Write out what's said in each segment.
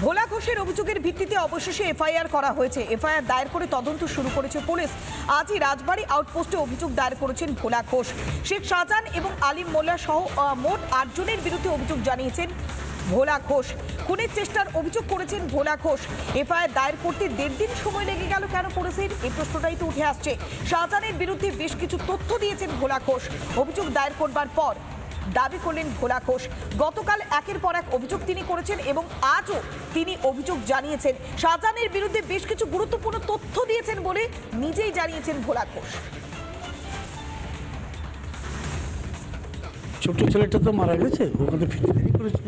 ভোলা ঘোষের অভিযোগের ভিত্তিতে অবশেষে এফআইআর করা হয়েছে। এফআইআর দায়ের করে তদন্ত শুরু করেছে পুলিশ। আজই রাজবাড়ী আউটপোস্টে অভিযোগ দায়ের করেছেন ভোলা ঘোষ। শেখ শাহজাহান এবং আলিম মোল্লা সহ মোট ৮ জনের বিরুদ্ধে অভিযোগ জানিয়েছেন ভোলা ঘোষ। খুনের চেষ্টার অভিযোগ করেছেন ভোলা ঘোষ। এফআইআর দায়ের করতে ১.৫ দিন সময় লেগে গেল কেন পুলিশের, এই প্রশ্নটাই তো উঠে আসছে। শাহজাহানের বিরুদ্ধে বেশ কিছু তথ্য দিয়েছেন ভোলা ঘোষ। অভিযোগ দায়ের করবার পর দাবি করলেন ভোলা ঘোষ, গতকাল একের পর এক অভিযোগ তিনি করেছেন এবং আজও তিনি অভিযোগ জানিয়েছেন। শাহজাহানের বিরুদ্ধে বেশ কিছু গুরুত্বপূর্ণ তথ্য দিয়েছেন বলে নিজেই জানিয়েছেন ভোলা ঘোষ। ছোট্ট ছেলেটা তো মারা গেছে, ওখানে ফিরতে দেরি করেছে,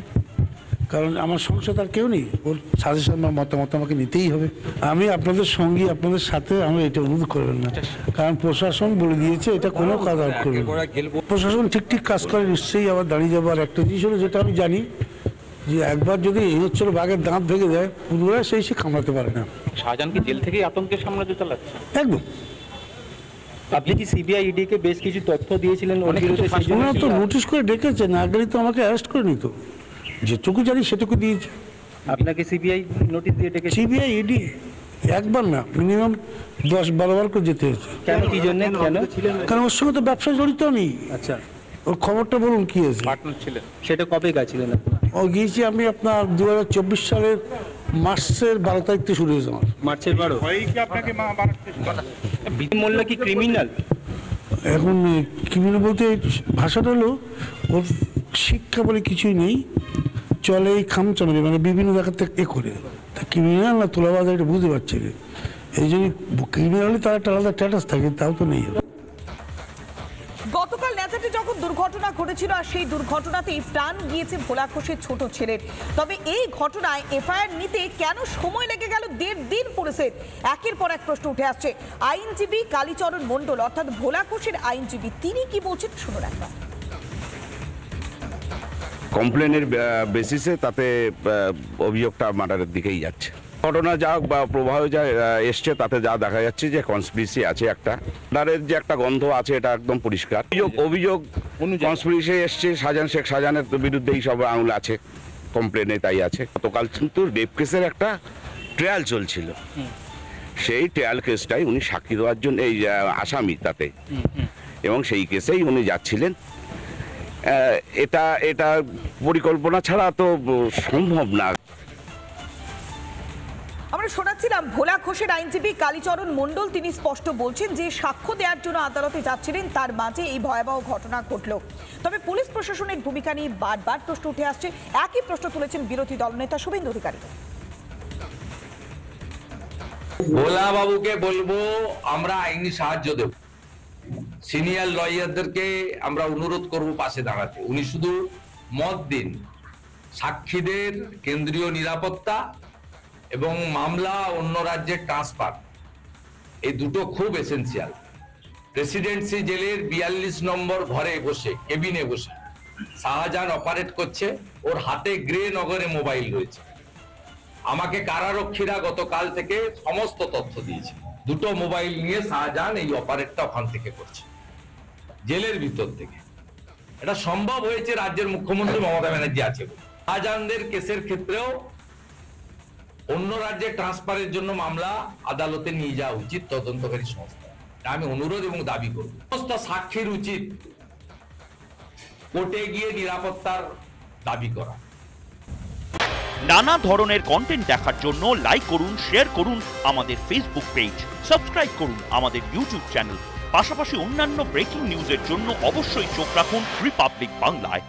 কারণ আমার সংসার তার কেউ নেই। ওর সাজেশন বা মতামত আমাকে নিতেই হবে। আমি আপনাদের সঙ্গী, আপনাদের সাথে আমি এটা অনুরোধ করবেন না, কারণ প্রশাসন বলে দিয়েছে এটা কোনো কাজ আউট করবে। প্রশাসন ঠিক কাজ করে নিশ্চয়ই আবার দাঁড়িয়ে যাবো। আর একটা জিনিস হলো যেটা আমি জানি যে একবার যদি এই হচ্ছিল বাঘের দাঁত ভেঙে যায়, পুনরায় সেই সে কামড়াতে পারে না। শাহজাহান কি জেল থেকেই আতঙ্কের সাম্রাজ্য চালাচ্ছে? একদম। আপনি কি সিবিআই ইডি কে বেশ কিছু তথ্য দিয়েছিলেন? ওনারা তো নোটিশ করে ডেকেছে, না গেলে তো আমাকে অ্যারেস্ট করে নিত। যেটুকু জানি সেটুকু দিয়েছে। আপনাকে সিবিআই নোটিশ দিয়ে ডেকেছে? সিবিআই ইডি একবার না, মিনিমাম 10-12 বার করে যেতে হয়েছে। কেন, কি জন্য? কারণ ওর সঙ্গে তো ব্যবসায় জড়িত আমি। আচ্ছা, ওর খবরটা বলুন কি হয়েছে। পার্টনার ছিলেন, সেটা কবে গেছিলেন আপনি? ও গিয়েছি আমি আপনার 2024 সালের মার্চের 12 তারিখ থেকে শুরু হয়েছে আমার। মার্চের 12? বিধি মোল্লা কি ক্রিমিনাল? এখন ক্রিমিনাল বলতে ভাষাটা হলো ওর শিক্ষা বলে কিছুই নেই, চলে এই খামচানো, মানে বিভিন্ন জায়গা থেকে এ করে। তা ক্রিমিনাল না তোলাবাজ এটা বুঝতে পারছি। এই জন্য ক্রিমিনালি তার একটা আলাদা স্ট্যাটাস থাকে, তাও তো নেই। গতকাল ন্যাচাটে যখন দুর্ঘটনা ঘটেছিল আর সেই দুর্ঘটনাতেই প্রাণ গিয়েছে ভোলা ঘোষের ছোট ছেলের। তবে এই ঘটনায় এফআইআর নিতে কেন সময় লেগে গেল 1.5 দিন পুলিশের? একের পর এক প্রশ্ন উঠে আসছে। আইনজীবী কালীচরণ মণ্ডল অর্থাৎ ভোলা ঘোষের আইনজীবী, তিনি কি বলছেন শুনুন একবার। কমপ্লেনের বেসিসে তাতে অভিযোগটা মার্ডারের দিকেই যাচ্ছে। ঘটনা যা বা প্রবাহ যা এসছে তাতে যা দেখা যাচ্ছে যে কনস্পিরেসি আছে, একটা মার্ডারের যে একটা গন্ধ আছে এটা একদম পরিষ্কার। অভিযোগ কনস্পিরেসি এসছে, শেখ শাহজাহানের বিরুদ্ধেই সব আঙুল আছে কমপ্লেনে, তাই আছে। গতকাল কিন্তু রেপ কেসের একটা ট্রায়াল চলছিল, সেই ট্রায়াল কেসটাই উনি সাক্ষী দেওয়ার জন্য, এই আসামি তাতে, এবং সেই কেসেই উনি যাচ্ছিলেন। এটা পরিকল্পনা ছাড়া তো সম্ভব না। আমরা শোনাচ্ছিলাম ভোলা ঘোষের আইনজীবী কালীচরণ মণ্ডল, তিনি স্পষ্ট বলছেন যে সাক্ষ্য দেওয়ার জন্য আদালতে যাচ্ছিলেন, তার মাঝে এই ভয়াবহ ঘটনা ঘটল। তবে পুলিশ প্রশাসনের ভূমিকা নিয়ে বারবার প্রশ্ন উঠে আসছে। একই প্রশ্ন তুলেছেন বিরোধী দলনেতা শুভেন্দু অধিকারী। ভোলা বাবুকে বলবো আমরা আইনি সাহায্য দেব, সিনিয়র লয়ারদেরকে আমরা অনুরোধ করব পাশে দাঁড়াতে। উনি শুধু মত দিন, সাক্ষীদের কেন্দ্রীয় নিরাপত্তা এবং মামলা অন্য রাজ্যের ট্রান্সফার, এই দুটো খুব এসেন্সিয়াল। প্রেসিডেন্সি জেলের 42 নম্বর ঘরে বসে, কেবিনে বসে শাহজাহান অপারেট করছে, ওর হাতে গ্রে নগরে মোবাইল রয়েছে। আমাকে কারারক্ষীরা গতকাল থেকে সমস্ত তথ্য দিয়েছে। দুটো মোবাইল নিয়ে শাহজাহান এই অপারেটটা ওখান থেকে করছে, জেলের ভিতর থেকে। এটা সম্ভব হয়েছে রাজ্যের মুখ্যমন্ত্রী মমতা ব্যানার্জি আছে। শাহজাহানদের কেসের ক্ষেত্রেও অন্য রাজ্যে ট্রান্সফারের জন্য মামলা আদালতে নিয়ে যাওয়া উচিত তদন্তকারী সংস্থা। আমি অনুরোধ এবং দাবি করব, সমস্ত সাক্ষীর উচিত কোর্টে গিয়ে নিরাপত্তার দাবি করা। নানা ধরনের কন্টেন্ট দেখার জন্য লাইক করুন, শেয়ার করুন আমাদের ফেসবুক পেজ, সাবস্ক্রাইব করুন আমাদের ইউটিউব চ্যানেল। পাশাপাশি অন্যান্য ব্রেকিং নিউজের জন্য অবশ্যই চোখ রাখুন রিপাবলিক বাংলায়।